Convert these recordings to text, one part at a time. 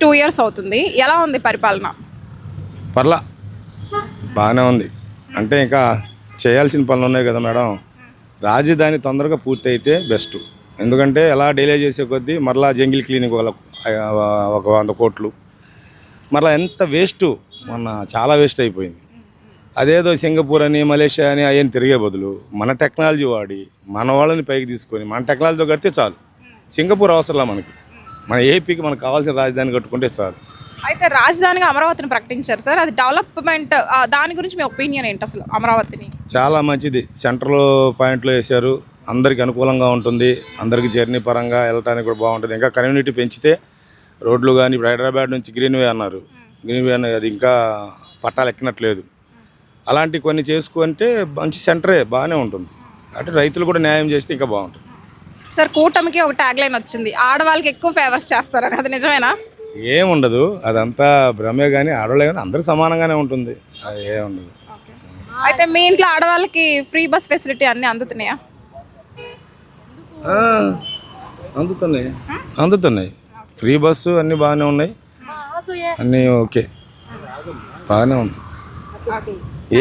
2 years అవుతుంది. ఎలా ఉంది పరిపాలన? పర్లా బాగానే ఉంది. అంటే ఇంకా చేయాల్సిన పనులు ఉన్నాయి కదా మేడం. రాజధాని తొందరగా పూర్తి అయితే బెస్ట్. ఎందుకంటే ఎలా డిలే చేసే కొద్దీ మరలా జంగిల్ క్లినిక్ ఒక 100 కోట్లు మరలా ఎంత వేస్ట్. మొన్న చాలా వేస్ట్ అయిపోయింది. అదేదో సింగపూర్ అని మలేషియా అని అవన్నీ తిరిగే బదులు మన టెక్నాలజీ వాడి మన వాళ్ళని పైకి తీసుకొని మన టెక్నాలజీతో కడితే చాలు. సింగపూర్ అవసరంలా మనకి. మన ఏపీకి మనకు కావాల్సిన రాజధాని కట్టుకుంటే చాలు. అయితే రాజధానిగా అమరావతిని ప్రకటించారు సార్. అది డెవలప్మెంట్, దాని గురించి మీ ఒపీనియన్ ఏంటి? అసలు అమరావతిని చాలా మంచిది. సెంట్రల్ పాయింట్లో వేశారు. అందరికి అనుకూలంగా ఉంటుంది. అందరికి జర్నీ పరంగా వెళ్ళడానికి కూడా బాగుంటుంది. ఇంకా కమ్యూనిటీ పెంచితే రోడ్లు కానీ ఇప్పుడు హైదరాబాద్ నుంచి గ్రీన్వే అన్నారు. గ్రీన్వే అనేది అది ఇంకా పట్టాలు ఎక్కినట్లేదు. అలాంటి కొన్ని చేసుకుంటే మంచి సెంటరే బాగానే ఉంటుంది. అంటే రైతులు కూడా న్యాయం చేస్తే ఇంకా బాగుంటుంది. సార్, కూటమికి ఒక ట్యాగ్ లైన్ వచ్చింది, ఆడవాళ్ళకి ఎక్కువ ఫేవర్స్ చేస్తారని. అది నిజమేనా? ఏముండదు, అదంతా భ్రమే. కానీ ఆడవాళ్ళే కానీ అందరూ సమానంగానే ఉంటుంది. అది ఏముండదు. అయితే మీ ఇంట్లో ఆడవాళ్ళకి ఫ్రీ బస్ ఫెసిలిటీ అన్నీ అందుతున్నాయా? అందుతున్నాయి. ఫ్రీ బస్సు అన్నీ బాగానే ఉన్నాయి. అన్నీ ఓకే, బాగానే ఉంది.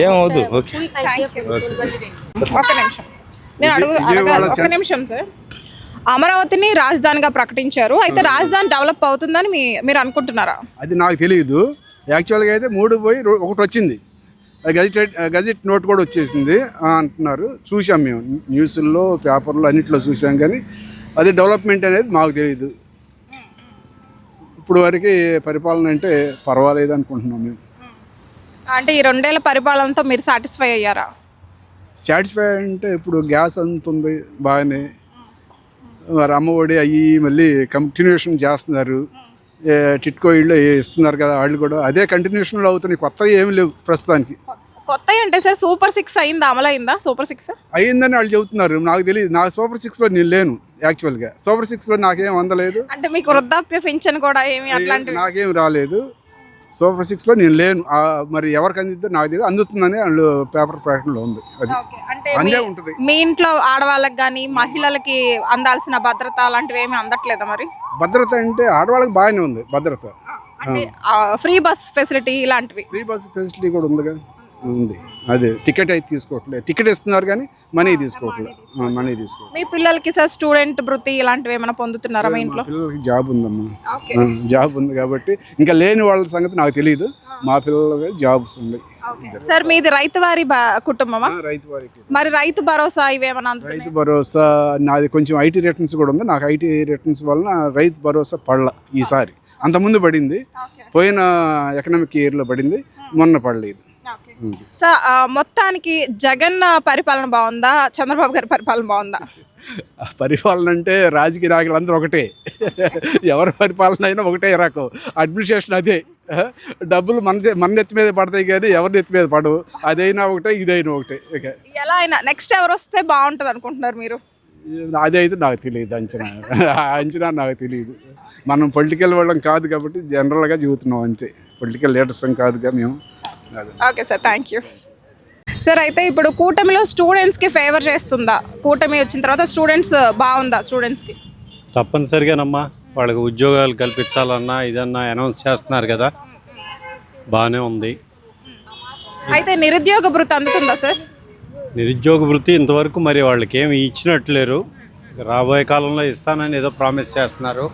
ఏమవుదు. ఓకే, ఒక నిమిషం నేను ఒక నిమిషం సార్. అమరావతిని రాజధానిగా ప్రకటించారు. అయితే రాజధాని డెవలప్ అవుతుందని మీరు అనుకుంటున్నారా? అది నాకు తెలియదు. యాక్చువల్గా అయితే 3 పోయి 1 వచ్చింది. గజెట్ నోట్ కూడా వచ్చేసింది అంటున్నారు. చూసాం మేము న్యూస్లో, పేపర్లో అన్నింటిలో చూసాం. కానీ అది డెవలప్మెంట్ అనేది మాకు తెలియదు. ఇప్పుడు వరకు పరిపాలన అంటే పర్వాలేదు అనుకుంటున్నాం మేము. అంటే ఈ 2 ఏళ్ల పరిపాలనతో మీరు సాటిస్ఫై అయ్యారా? సాటిస్ఫై అంటే ఇప్పుడు గ్యాస్ అందుతుంది బాగానే. మరి అమ్మఒడి అవి మళ్ళీ కంటిన్యూషన్ చేస్తున్నారు. టిట్కో ఇళ్ళు ఇస్తున్నారు కదా, వాళ్ళు కూడా అదే కంటిన్యూషన్లో అవుతున్నాయి. కొత్తగా ఏమి లేవు ప్రస్తుతానికి. కొత్త అంటే సార్ సూపర్ 6 అయిందా? అమలు అయిందా సూపర్ 6? అయ్యిందని వాళ్ళు చెబుతున్నారు. నాకు తెలియదు. నాకు సూపర్ 6లో నేను లేను. యాక్చువల్గా సూపర్ 6లో నాకేం అందలేదు. అంటే మీకు వృద్ధాప్య పింఛన్ కూడా ఏమి అట్లాంటివి నాకేం రాలేదు. సూపర్ 6లో నేను లేను. మరి ఎవరికి అందిద్దో నాకు తెలియదు. అందుతుందని వాళ్ళు పేపర్ ప్రకటనలో ఉంది. అది అందే ఉంటుంది. మీ ఇంట్లో ఆడవాళ్ళకి కానీ మహిళలకి అందాల్సిన భద్రత అలాంటివి ఏమి అందట్లేదా? మరి భద్రత అంటే ఆడవాళ్ళకి బాగానే ఉంది భద్రత. అంటే ఫ్రీ బస్ ఫెసిలిటీ ఇలాంటివి. ఫ్రీ బస్ ఫెసిలిటీ కూడా ఉందిగా, ఉంది. అదే టికెట్ అయితే తీసుకోవట్లేదు. టికెట్ ఇస్తున్నారు కానీ మనీ తీసుకోవట్లేదు. మీ పిల్లలకి సార్ స్టూడెంట్ వృత్తి ఇలాంటివి ఏమైనా పొందుతున్నారా మీ ఇంట్లో? పిల్లలకి జాబ్ ఉందమ్మా. జాబ్ ఉంది కాబట్టి ఇంకా లేని వాళ్ళ సంగతి నాకు తెలియదు. మా పిల్లలకి జాబ్స్ ఉన్నాయి. సార్, మీది రైతువారి కుటుంబమా? రైతు వారికి మరి రైతు భరోసా ఇవేమన్నా? రైతు భరోసా నాది కొంచెం ఐటీ రిటర్న్స్ కూడా ఉంది. నాకు ఐటీ రిటర్న్స్ వలన రైతు భరోసా పడల ఈసారి. అంతకుముందు పడింది, పోయిన ఎకనామిక్ ఇయర్లో పడింది, మొన్న పడలేదు. సార్, మొత్తానికి జగన్ పరిపాలన బాగుందా, చంద్రబాబు గారి పరిపాలన బాగుందా? పరిపాలన అంటే రాజకీయ నాయకులు అందరూ ఒకటే. ఎవరి పరిపాలన అయినా ఒకటే రకం. అడ్మినిస్ట్రేషన్ అదే. డబ్బులు మన నెత్తి మీద పడతాయి కానీ ఎవరి నెత్తి మీద పడవు. అదైనా ఒకటే, ఇదైనా ఒకటే. ఎలా అయినా నెక్స్ట్ ఎవరు వస్తే బాగుంటుంది అనుకుంటున్నారు మీరు? అదే అయితే నాకు తెలియదు. అంచనా నాకు తెలియదు. మనం పొలిటికల్ వాళ్ళం కాదు కాబట్టి జనరల్గా చెబుతున్నాం అంతే. పొలిటికల్ లీడర్స్ కాదుగా మేము. Okay sir, thank you sir. అయితే ఇప్పుడు కూటమిలో స్టూడెంట్స్కి ఫేవర్ చేస్తుందా? కూటమి వచ్చిన తర్వాత స్టూడెంట్స్ బాగుందా? స్టూడెంట్స్కి తప్పనిసరిగానమ్మా, వాళ్ళకి ఉద్యోగాలు కల్పించాలన్నా ఇదన్నా అనౌన్స్ చేస్తున్నారు కదా, బాగానే ఉంది. అయితే నిరుద్యోగ భృతి అందుతుందా సార్? నిరుద్యోగ భృతి ఇంతవరకు మరి వాళ్ళకి ఏమి ఇచ్చినట్లేరు. రాబోయే కాలంలో ఇస్తానని ఏదో ప్రామిస్ చేస్తున్నారు.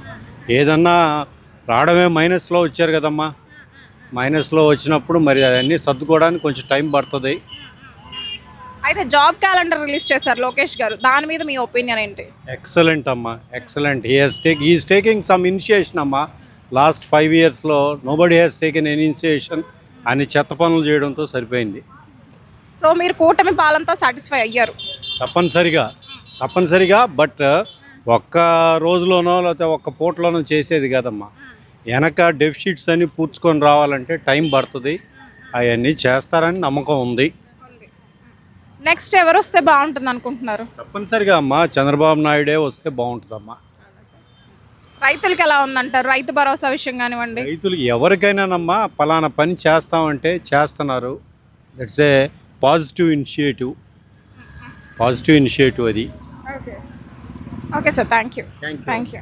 ఏదన్నా రావడమే మైనస్లో వచ్చారు కదమ్మా. మైనస్లో వచ్చినప్పుడు మరి అవన్నీ సర్దుకోవడానికి కొంచెం టైం పడుతుంది. అయితే జాబ్ క్యాలెండర్ రిలీజ్ చేశారు లోకేష్ గారు, దాని మీద మీ ఒపీనియన్ ఏంటి? ఎక్సలెంట్ అమ్మా, excellent. He is taking some initiation అమ్మా. లాస్ట్ 5 yearsలో nobody has taken an initiation. అని చెత్త పనులు చేయడంతో సరిపోయింది. సో మీరు కూటమి పాలనతో సాటిస్ఫై అయ్యారు? తప్పనిసరిగా. బట్ ఒక్క రోజులోనో లేకపోతే ఒక్క పూటలోనో చేసేది కాదమ్మా. వెనక డెఫిసిట్స్ అన్ని పూడ్చుకొని రావాలంటే టైం పడుతుంది. అవన్నీ చేస్తారని నమ్మకం ఉంది. నెక్స్ట్ ఎవరు వస్తే బాగుంటుంది అనుకుంటున్నారు? తప్పనిసరిగా అమ్మా చంద్రబాబు నాయుడే వస్తే బాగుంటుందమ్మా. రైతులకి ఎలా ఉందంటారు? రైతు భరోసా విషయం కానివ్వండి. రైతులు ఎవరికైనానమ్మా పలానా పని చేస్తామంటే చేస్తున్నారు. దట్స్ ఏ పాజిటివ్ ఇనిషియేటివ్ అది. Okay sir, thank you.